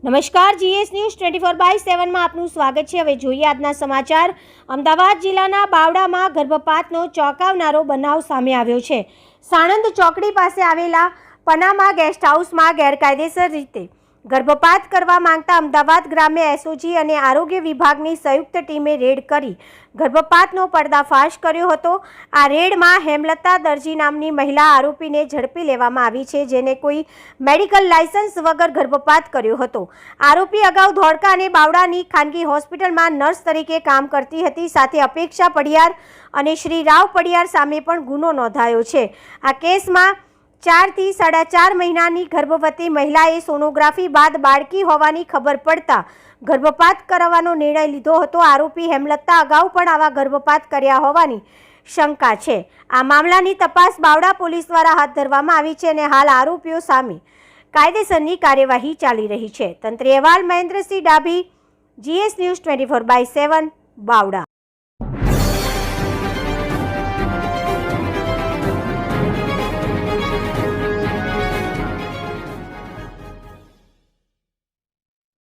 નમસ્કાર, GS news 24/7 માં આપનું સ્વાગત છે। હવે જોઈએ આજના સમાચાર। અમદાવાદ જિલ્લાના બાવડામાં ગર્ભપાતનો ચોંકાવનારો બનાવ સામે આવ્યો છે। સાણંદ ચોકડી પાસે આવેલા પનામા ગેસ્ટ હાઉસમાં ગેરકાયદેસર રીતે ગર્ભપાત કરવા માંગતા અમદાવાદ ગ્રામ્ય એસઓજી અને આરોગ્ય વિભાગની સંયુક્ત ટીમે રેડ કરી ગર્ભપાતનો પર્દાફાશ કર્યો હતો। આ રેડમાં હેમલતા દરજી નામની મહિલા આરોપીને ઝડપી લેવામાં આવી છે, જેને કોઈ મેડિકલ લાયસન્સ વગર ગર્ભપાત કર્યો હતો। આરોપી અગાઉ ધોળકા અને બાવડાની ખાનગી હોસ્પિટલમાં નર્સ તરીકે કામ કરતી હતી। સાથે અપેક્ષા પડિયાર અને શ્રી રાવ પડિયાર સામે પણ ગુનો નોંધાયો છે। આ કેસમાં 4 થી 4.5 મહિનાની ગર્ભવતી મહિલાએ સોનોગ્રાફી બાદ બાળકી હોવાની ખબર પડતા ગર્ભપાત કરાવવાનો નિર્ણય લીધો હતો। આરોપી હેમલતા અગાઉ પણ આવા ગર્ભપાત કર્યા હોવાની શંકા છે। આ મામલાની તપાસ બાવડા પોલીસ દ્વારા હાથ ધરવામાં આવી છે અને હાલ આરોપીઓ સામે કાયદેસરની કાર્યવાહી ચાલી રહી છે। તંત્રી અહેવાલ મહેન્દ્રસિંહ ડાભી, જીએસ ન્યૂઝ 24/7 બાવડા।